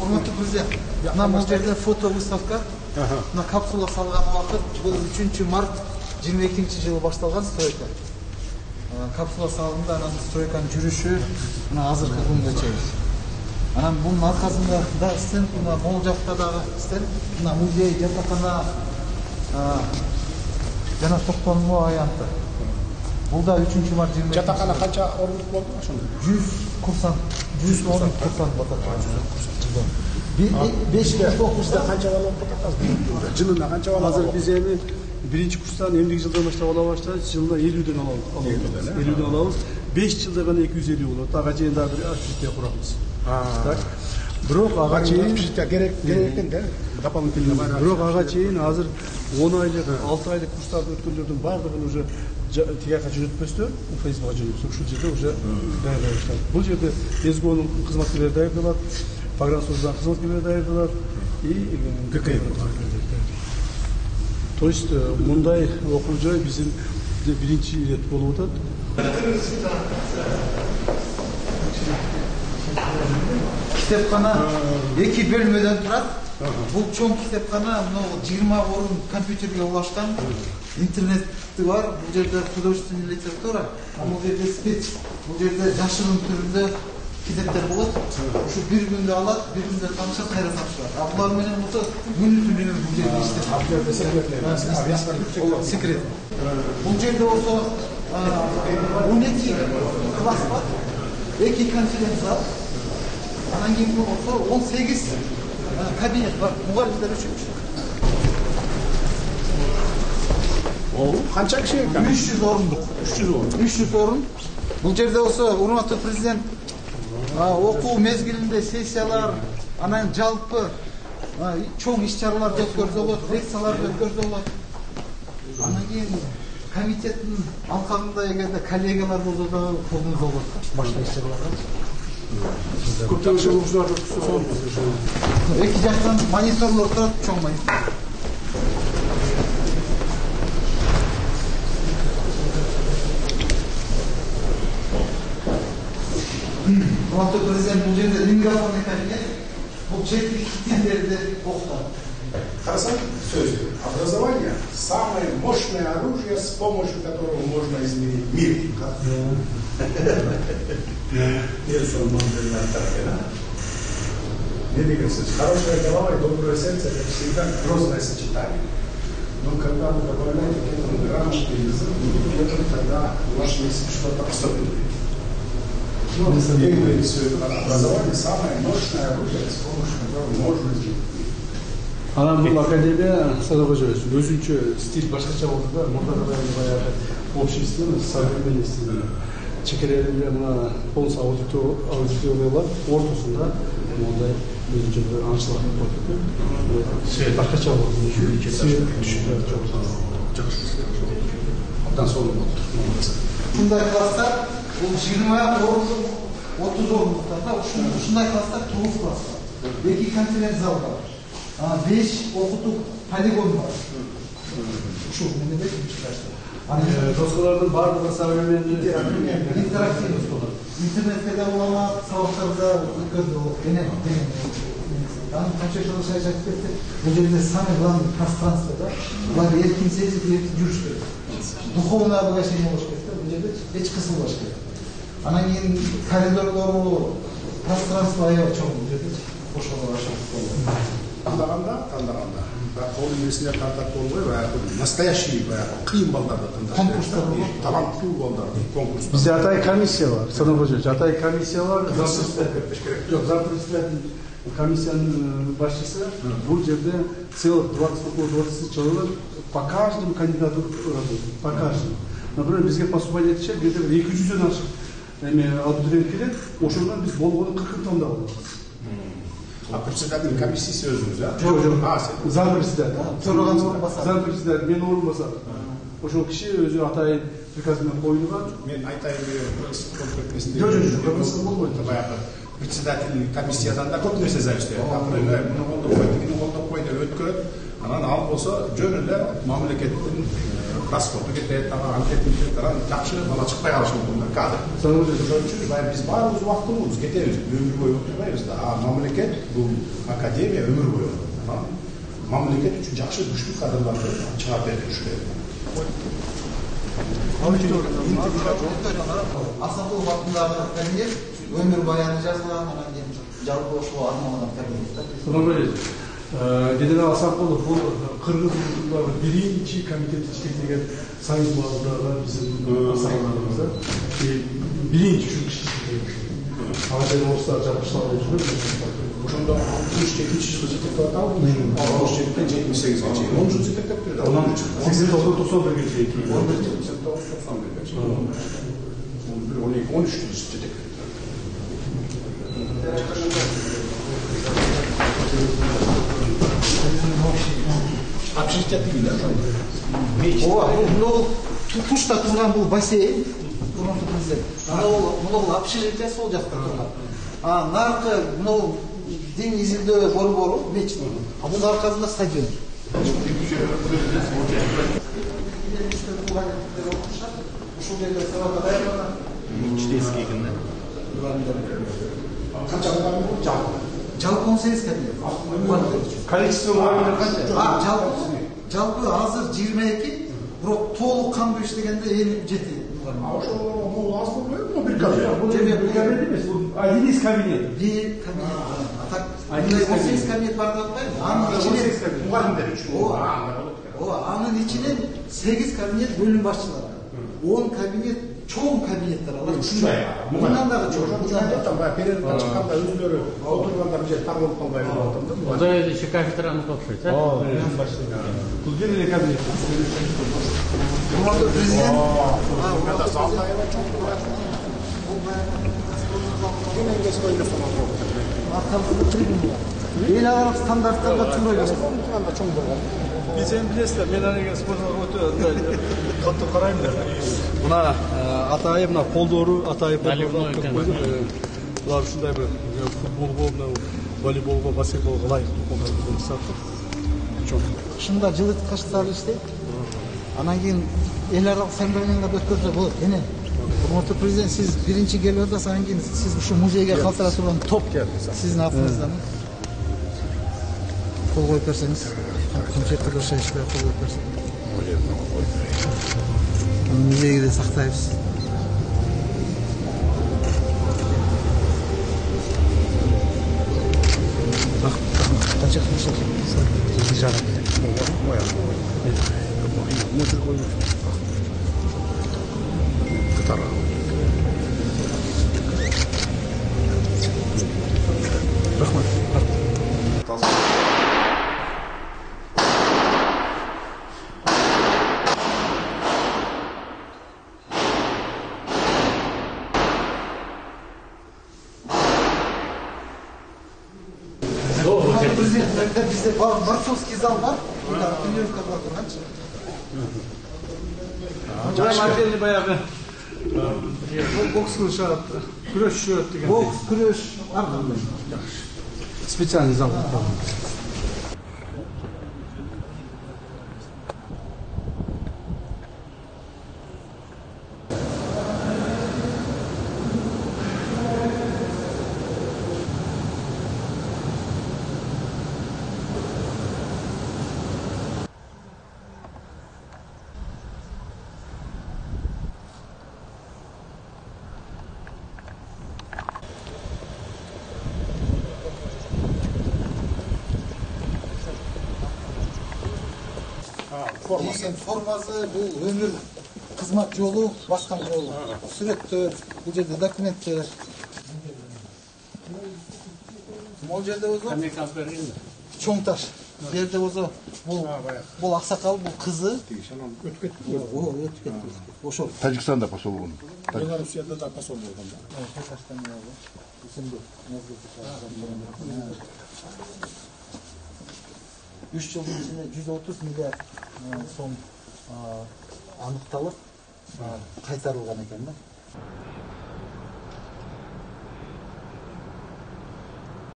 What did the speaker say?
Урматтуу президент, мына бул жерде фото выставка. Мына капсула салган убакыт бул 3 март 22-жылы башталган стройка. Капсула салынды, анан стройканын жүрүшү мына азыркы күнгө чейин. Анан бунун аркасында да стенд, мына могул жакта дагы стенд, мына музей, жатакана жана токтонмо аянты. Бул да 3 март 20. Жатакана канча орунлук болду ошондо? 100 курсант, 110 курсант батат. 5 курста канча бала окуп атасыз? Жылына канча бала? Азыр биз эми биринчи курстан эмдиги жылдан баштап ала баштайбыз. Жылына 50ден алабыз. 50ден алабыз. 5 жылда гана 250 болот. Ага чейин дагы бир общежитие курабыз. Так. Бирок ага чейин керек экен да. Дополнительно бар. Бирок ага чейин азыр 10 айлык, 6 айлык курстарды өткөндөрдүн баардыгын уже тияка жөнөтпөстө, Фейсбукка жөнөтсөк, ушул жерде уже даярдай баштадык. Бул жерде СГОнун кызматкерлери даярдалат, Погранслужбанын кызматкерлери даярдалат и ГК. То есть мындай окуу жай биздин биринчи ирет болуп атат. Китепкана 2 бөлмөдөн турат. Бул чоң китепкана, мына 20 орун компьютерге улашкан, интернети бар. Бул жерде художественный литература, бул жерде спец, бул жерде жашыгын түрүндө китептер болот. Ушу бир күндө алат, бир күндө таанышат, кайра таанышат. Булар менен болсо күнү-түнү бул жерде иштеп. Секрет. Бул жерде болсо 12 класс бар, 2 конференц зал, анан кийин болсо 18 кабинет бар, мугалимдер үчүн. Канча киши экен? 300 орундук. 300 орун. Бул жерде болсо урматтуу президент окуу мезгилинде сессиялар, анан жалпы чоң иш-чараларды өткөрүлөт, лекцияларды өткөрүлөт. Анан кийин комитеттин алкагында эгерде коллегиялар болсо да колдонуу болот. Башка иш-чараларга. Көптөгөн жолуучулар сол. Эки жактан мониторлор турат, чоң монитор. Урматтуу президент, бул жерде лингофонный кабинет, бул четтик тилдерди окутат. Хорошо, сөз. Образование – самое мощное оружие, с помощью которого можно изменить мир. Нельсон Мандела так, не двигайся. Хорошая голова и доброе сердце – это всегда грозное сочетание. Но когда вы добавляете к этому грамотный язык, тогда у вас есть что-то особенное. Образование – самое мощное оружие, с помощью которого можно изменить мир. Анан бул академия Садыкожоевич өзүнчө стиль башкача болду да, мурдагыдай баягы общий стиль, современный стиль. Чекелеринде мына полностью аудиториялар ортосунда мондай өзүнчө бир аңчылык болду. Башкача болду. Свет түшүп жакшы. Абдан сонун болду. Ушундай класстар, бул 20 орундук, 30 орундуктар да, ушундай класстар 9 класстар. 2 конференц зал бар. 5 окутук полигон бар. Ушул менде де чыгышты. Доскалардын баардыгы современный интерактивный доскалар. Интернетте да болот, сабактарда өткөрүлөт. Анан канча жыл шайжак кетти. Бул жерде самый главный пространство да. Булар эркин сезип, эркин жүрүш керек. Духовное обогащение болуш керек да. Бул жерде эч кысылбаш керек. Анан кийин коридорлору, пространство аябай чоң. Бул жерде бошоло ашат. Тандаганда, кол эмесине тартат болбой, настоящий кыйын балдарды тандаш. Таланттуу балдарды конкурс. Бизде атай комиссия бар. Садыкожоевич, атай комиссия бар. Жок, председатель комиссиянын башчысы бул жерде целых 20 человек по каждому кандидату работает. По каждому. Например, бизге поступать этишет, где-то 200дөн ашык абитуриент келет, ошондон биз болгону 40 тандап алабыз. А председатель комиссии өзүңүз, а? Жок, зам председатель. Төрөгөн орунбасар. Зам председатель, мен орунбасар. Ошол киши өзү атайын приказ менен коюлган. Мен айтайын конкретнесинде. Жок, болбойт. Баягы председатель комиссиядан да көп нерсе зависит. Например, муну колдоп кой деп өткөрөт. Анан ал болсо жөн эле мамлекеттин расходу кетет, анкеттерден жакшы бала чыкпай калышы мүмкүн кадр. Ошон үчүн биз баарыбыз убактыбыз кетебиз, өмүр бою отурбайбыз да. Мамлекет бул академия өмүр бою. Мамлекет үчүн жакшы күчтүү кадрларды чыгарып берип туруш керек. Асанкулов атындагы кабинет өмүр баяны жазылган, анан кийин жалпы ошого арналган кабинет да. Генерал Асанкулов бул Кыргыздагы биринчи комитет иштеген союз базадагы биздин асанкулдарыбыз да. Биринчи ушу киши иштеген. Ага жерде орустар жапкычлар болуп жүрөт. Ошондо 62-жылы жетектеп атабы, 68-ден 78-ге чейин 10 жыл жетектеп берди. 89-91-ге чейин. 11-91-ге чейин. 12-13 жыл жетектеп. Общежитие тигиле ошондо. Ооба, бул тушта турган бул бассейн, урматтуу президент. Муну общежитие сол жакта турган. Наркы муну дин изилдөө борбору мечит. Бунун аркасында стадион. Ушул жерде сабакка даярданат. Читейский экен да. Канча адам бар жалпы? Жалпы 18 кабинет. Количество мамилер канча? Жалпы азыр 22, бирок толук кандуу иштегенде 7. Ошол могул аз болбойбу бир кабинет? Бул бир кабинет эмес, бул один из кабинет. Bir кабинет. Так, 18 кабинет бар деп атпайбы? Анын ичинен мугалимдер үчүн. Ооба, анын ичинен 8 кабинет бөлүм башчылары. 10 кабинет чоң кабинеттер алар. Ушундай. Мындан дагы чоң. Мындан баягы перервдан чыкканда өзүлөрү отурганда бир жер таң болуп калбайбы деп атам да. Ода еще кафедраныкы окшойт, а? Бул бир эле кабинет. Урматтуу президент. Эл аралык стандарттарга туура келет. Биз эми билесиздер, мен анеге спортко өтө катуу карайм да. Мына атайын мына полдору, атайын Наливной экен. Булар ушундай бир футболго, волейболго, баскетболго ылайыктуу колдорду саттык. Чоң. Шында жылыткычтар иштейт. Анан кийин эл аралык соревнованияларды өткөрсө болот. Эне урматтуу президент, сиз биринчи келип атасыз, анан кийин сиз ушу музейге калтыра турган топ сиздин атыңыздан кол коюп берсеңиз, концертке ишке кол коюп берсеңиз. Музейде сактайбыз. Канча кылышат? Рахмат. Президент, бізде борцовский зал бар, тренировкалар турганчы. Отдельный баягы бокс кылышат, күрөшүшөт деген. Бокс, күрөш, ар кандай. Специальный зал. Формасы бул өмүр кызмат жолу, баскан жолу. Сүрөттөр, бул жерде документтер. Могул жерде болсо Американцы берген да. чоң таш. Бул жерде болсо бул аксакал, бул кызы. Өтүп кетти. Өтүп кетти. Ошол. Тажикстанда посол болгон. Белоруссияда да посол болгон. Үч жылдын ичинде 130 миллиард сом аныкталып кайтарылган экен да.